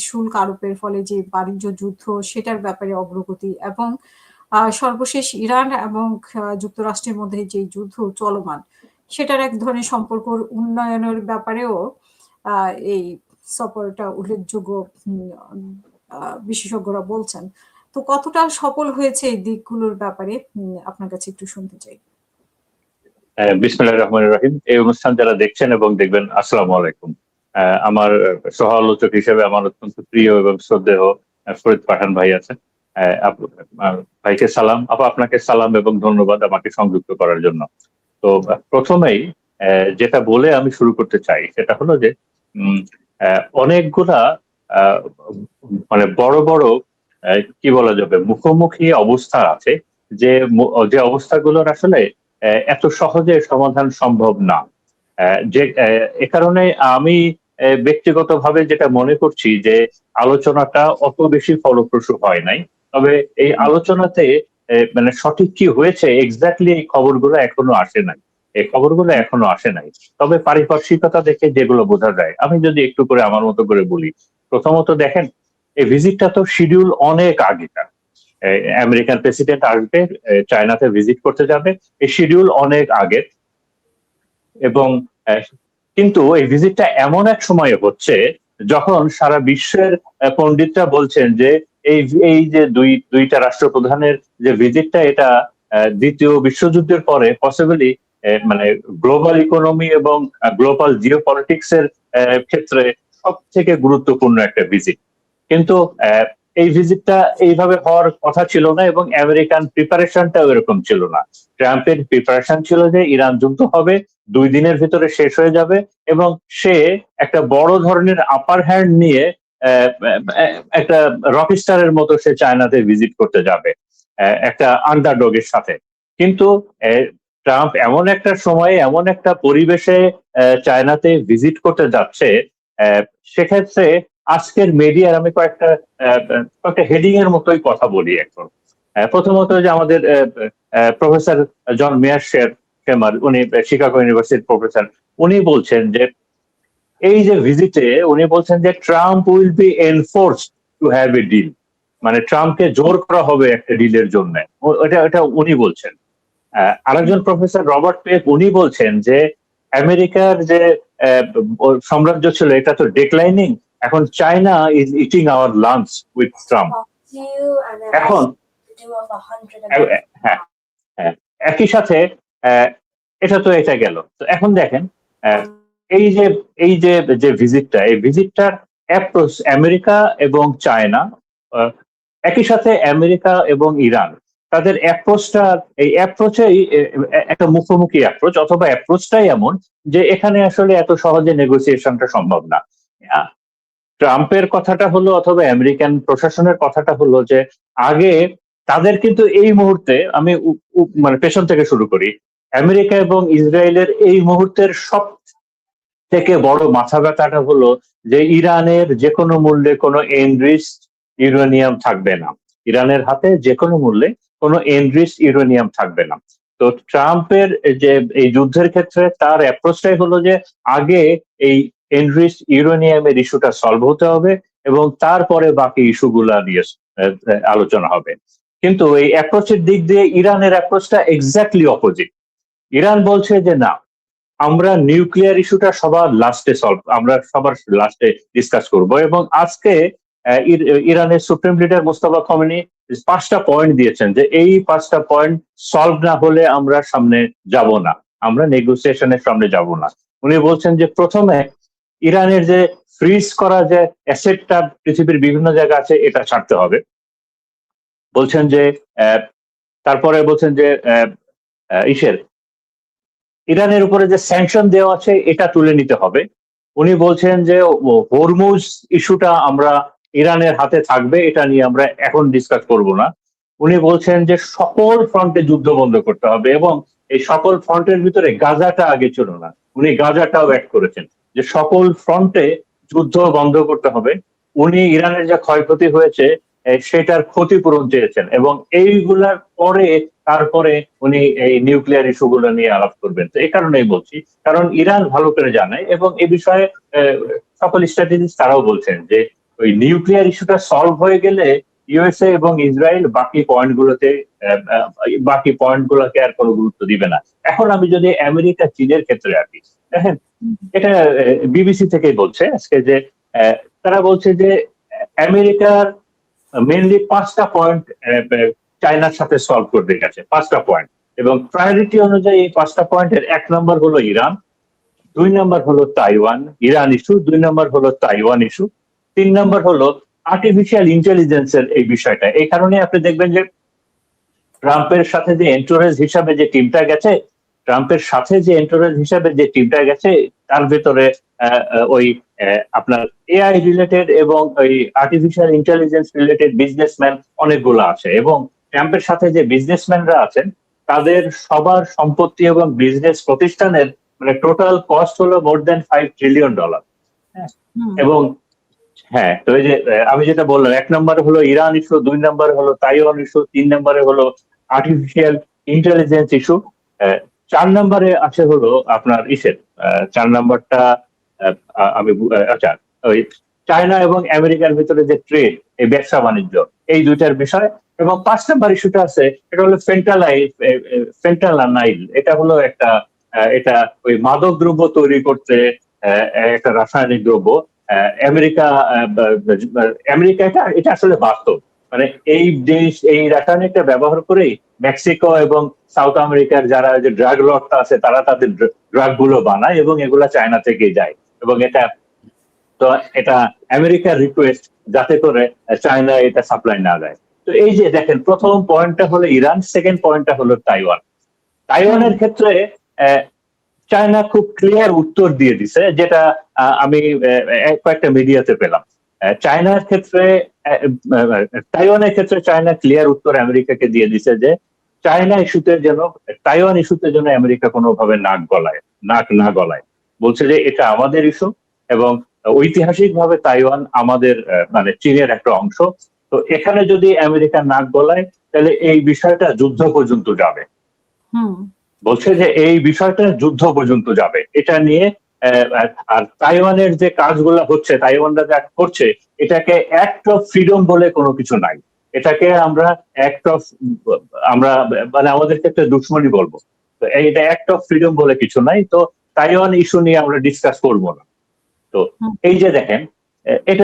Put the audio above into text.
শুল্ক আরোপের ফলে যে বাণিজ্য যুদ্ধ সেটার ব্যাপারে অগ্রগতি এবং সর্বশেষ ইরান এবং যুক্তরাষ্ট্রের মধ্যে যে যুদ্ধ চলমান সেটার এক ধরনের সম্পর্কর উন্নয়নের ব্যাপারেও এই সফরটা উল্লেখযোগ্য বিশেষজ্ঞরা বলছেন। তো কতটা সফল হয়েছে এই দিকগুলোর ব্যাপারে আপনার কাছে একটু শুনতে চাই। বিসমিল্লাহির রহমানির রহিম। এই অনুষ্ঠান যারা দেখছেন এবং দেখবেন, আসসালামু আলাইকুম। আমার সহ আলোচক হিসেবে আমার অত্যন্ত প্রিয় এবং শ্রদ্ধেয় ফরিদ পাঠান ভাই আছেন। ভাইকে সালাম। আপনাকে সালাম এবং ধন্যবাদ আমাকে সংযুক্ত করার জন্য। তো প্রথমেই যেটা বলে আমি শুরু করতে চাই সেটা হলো যে অনেকগুলা মানে বড় বড় কি বলা যাবে মুখোমুখি অবস্থা আছে যে অবস্থাগুলোর আসলে এত সহজে সমাধান সম্ভব না। যে এ কারণে আমি ব্যক্তিগতভাবে যেটা মনে করছি যে আলোচনাটা অত বেশি ফলপ্রসূ হয় নাই। তবে এই আলোচনাতে মানে সঠিক কি হয়েছে এক্স্যাক্টলি এই খবরগুলো এখনো আসে নাই। তবে পারিপার্শ্বিকতা দেখে যেগুলো বোঝা যায়, আমি যদি একটু করে আমার মতো করে বলি। প্রথমত দেখেন, এই ভিজিটটা তো শিডিউল অনেক আগেকার। আমেরিকান প্রেসিডেন্ট আসবে, চায়নাতে ভিজিট করতে যাবে, এই শিডিউল অনেক আগের। এবং কিন্তু এই ভিজিটটা এমন এক সময়ে হচ্ছে যখন সারা বিশ্বের পণ্ডিতরা বলছেন যে এই যে দুইটা রাষ্ট্রপ্রধানের যে ভিজিটটা, এটা দ্বিতীয় বিশ্বযুদ্ধের পরে পসিবলি মানে গ্লোবাল ইকোনমি এবং গ্লোবাল জিও পলিটিক্স এর ক্ষেত্রে সব থেকে গুরুত্বপূর্ণ একটা ভিজিট। কিন্তু এই ভিজিটটা এইভাবে হওয়ার কথা ছিল না এবং আমেরিকান প্রিপারেশনটাও এরকম ছিল না। ট্রাম্পের প্রিপারেশন ছিল যে ইরান যুদ্ধ হবে, 2 দিনের ভিতরে শেষ হয়ে যাবে এবং সে একটা বড় ধরনের আপার হ্যান্ড নিয়ে একটা রকস্টারের মতো সে চায়নাতে ভিজিট করতে যাবে একটা আন্ডারডগের সাথে। কিন্তু ট্রাম্প এমন একটা সময়ে এমন একটা পরিবেশে চায়নাতে ভিজিট করতে যাচ্ছে, সেক্ষেত্রে আজকের মিডিয়ার আমি কয়েকটা হেডিং এর মতোই কথা বলি এখন। প্রথমত যে আমাদের প্রফেসর জন মেয়ারশেমার, উনি শিকাগো ইউনিভার্সিটির প্রফেসর, উনি বলছেন যে এই যে ভিজিটে উনি বলছেন যে Trump will be enforced to have a deal, মানে ট্রাম্পকে জোর করা হবে একটা ডিলের জন্য। এটা উনি বলছেন। আরেকজন প্রফেসর রবার্ট পেক, উনি বলছেন যে আমেরিকার যে সাম্রাজ্য ছিল এটা তো ডিক্লাইনিং, এখন China is eating hour lunch with Trump. এখন হ্যাঁ হ্যাঁ একই সাথে এটা গেল। তো এখন দেখেন এই যে ভিজিটটা, এই ভিজিটটার অ্যাপ্রোচ আমেরিকা এবং চায়না, একই সাথে আমেরিকা এবং ইরান, তাদের অ্যাপ্রোচটা, এই অ্যাপ্রোচেই একটা মুখোমুখি অ্যাপ্রোচ, অথবা অ্যাপ্রোচটাই এমন যে এখানে আসলে এত সহজে নেগোসিয়েশনটা সম্ভব না। ট্রাম্পের কথাটা হলো অথবা আমেরিকান প্রশাসনের কথাটা হলো যে আগে তাদের কিন্তু এই মুহূর্তে, আমি মানে পেছন থেকে শুরু করি, আমেরিকা এবং ইসরায়েলের এই মুহূর্তের সব থেকে বড় মাথা ব্যথাটা হলো যে ইরানের যে কোনো মূল্যে কোনো এনরিচড ইউরেনিয়াম থাকবে না। ইরানের হাতে যে কোনো মূল্যে কোনো এনরিচড ইউরেনিয়াম থাকবে না। তো ট্রাম্পের যে এই যুদ্ধের ক্ষেত্রে তার অ্যাপ্রোচটাই হলো যে আগে এই এনরিচড ইউরেনিয়ামের ইস্যুটা সলভ হতে হবে এবং তারপরে বাকি ইস্যুগুলা নিয়ে আলোচনা হবে। কিন্তু এই অ্যাপ্রোচের দিক দিয়ে ইরানের অ্যাপ্রোচটা এক্স্যাক্টলি অপোজিট। ইরান বলছে যে না, আমরা নিউক্লিয়ার ইস্যুটা সবার লাস্টে ডিসকাস করব। এবং আজকে ইরানের সুপ্রিম লিডার মোস্তফা খমেনি 5টা পয়েন্ট দিয়েছেন যে এই 5টা পয়েন্ট সলভ না হলে আমরা সামনে যাব না, আমরা নেগোসিয়েশনের সামনে যাব না। উনি বলছেন যে প্রথমে ইরানের যে ফ্রিজ করা যে অ্যাসেটটা পৃথিবীর বিভিন্ন জায়গা আছে এটা ছাড়তে হবে। বলছেন যে তারপরে বলছেন যে ইরানের উপরে যে স্যাংশন দেওয়া আছে এটা তুলে নিতে হবে। উনি বলছেন যে হরমুজ ইস্যুটা আমরা ইরানের হাতে থাকবে, এটা নিয়ে আমরা এখন ডিসকাস করব না। উনি বলছেন যে সকল ফ্রন্টে যুদ্ধ বন্ধ করতে হবে এবং এই সকল ফ্রন্টের ভিতরে গাজাটা আগে ছিল না, উনি গাজাটাও অ্যাড করেছেন যে সকল ফ্রন্টে যুদ্ধ বন্ধ করতে হবে। উনি ইরানের যে ক্ষয়ক্ষতি হয়েছে সেটার ক্ষতিপূরণ চেয়েছেন এবং এইগুলার পরে তারপরে উনি এই নিউক্লিয়ার ইস্যুগুলো নিয়ে আলাপ করবেন। তো এই কারণেই বলছি, কারণ ইরান ভালো করে জানে এবং এই বিষয়ে সকল স্ট্র্যাটেজিস্ট তারাও বলছেন যে ওই নিউক্লিয়ার ইস্যুটা সলভ হয়ে গেলে ইউএসএ এবং ইসরায়েল বাকি পয়েন্টগুলোকে আর কোনো গুরুত্ব দিবে না। এখন আমি যদি আমেরিকা চীনের ক্ষেত্রে আসি, দেখেন এটা বিবিসি থেকেই বলছে আজকে যে তারা বলছে যে আমেরিকার মেনলি 5টা পয়েন্ট চায়নার সাথে সলভ করতে গেছে, 5টা পয়েন্ট, এবং প্রায়োরিটি অনুযায়ী এই 5টা পয়েন্টের 1 নম্বর হলো ইরান, 2 নম্বর হলো তাইওয়ান, ইরান ইস্যু, 2 নম্বর হলো তাইওয়ান ইস্যু, 3 নম্বর হলো আর্টিফিশিয়াল ইন্টেলিজেন্সের এই বিষয়টা। এই কারণে আপনি দেখবেন যে ট্রাম্পের সাথে যে এন্টোরেজ হিসাবে যে টিমটা গেছে, তার ভেতরে ওই আপনার এআই রিলেটেড এবং ওই আর্টিফিশিয়াল ইন্টেলিজেন্স রিলেটেড বিজনেসম্যান অনেকগুলো আছে, এবং ট্রাম্পের সাথে যে বিজনেসম্যানরা আছেন তাদের সবার সম্পত্তি এবং বিজনেস প্রতিষ্ঠানের মানে টোটাল কস্ট হলো মোর দেন $5 ট্রিলিয়ন। এবং হ্যাঁ, তো এই যে আমি যেটা বললাম, 1 নম্বরে হলো ইরান ইস্যু, 2 নম্বরে হলো তাইওয়ান ইস্যু, 3 নম্বরে হলো আর্টিফিশিয়াল ইন্টেলিজেন্স ইস্যু, 4 নম্বরে আছে হলো আপনার 4 নম্বরটা আচ্ছা, ওই চায়না এবং আমেরিকার ভিতরে যে ট্রেড, এই ব্যবসা বাণিজ্য, এই দুইটার বিষয়। এবং 5 নম্বর ইস্যুটা আছে, এটা হলো ফেন্টানাইল। এটা হলো এটা ওই মাদক দ্রব্য তৈরি করতে একটা রাসায়নিক দ্রব্য। আমেরিকা এটা আসলে বাস্তব, মানে এই রাসায়নিকটা ব্যবহার করেই মেক্সিকো এবং সাউথ আমেরিকার যারা যে ড্রাগ লর্ডটা আছে তারা তাদের ড্রাগ গুলো বানায় এবং এগুলা চায়না থেকে যায়। এবং এটা আমেরিকার রিকোয়েস্ট যাতে করে চায়না এটা সাপ্লাই না দেয়। তো এই যে দেখেন, প্রথম পয়েন্টটা হলো ইরান, সেকেন্ড পয়েন্টটা হলো তাইওয়ানের ক্ষেত্রে চায়না খুব ক্লিয়ার উত্তর দিয়ে দিছে, যেটা আমি কয়েকটা মিডিয়াতে পেলাম। তাইওয়ানের ক্ষেত্রে চায়না ক্লিয়ার উত্তর আমেরিকাকে দিয়ে দিছে যে তাইওয়ান ইস্যুতে যেন আমেরিকা কোনোভাবে নাক না গলায়। বলছে যে এটা আমাদের ইস্যু এবং ঐতিহাসিকভাবে তাইওয়ান আমাদের মানে চীনের একটা অংশ। তো এখানে যদি আমেরিকা নাক গলায় তাহলে এই বিষয়টা যুদ্ধ পর্যন্ত যাবে। বলছে যে এই বিষয়টা যুদ্ধ পর্যন্ত যাবে এটা নিয়ে। আর তাইওয়ানের যে কাজগুলো হচ্ছে, তাইওয়ানরা যা করছে, এটাকে অ্যাক্ট অফ ফ্রিডম বলে কোনো কিছু নাই। এটাকে আমরা মানে আমাদেরকে একটা দুশ্মনী বলবো। তো এটা অ্যাক্ট অফ ফ্রিডম বলে কিছু নাই। তো তাইওয়ান ইস্যু নিয়ে আমরা ডিসকাস করবো না। তো এই যে দেখেন, এটা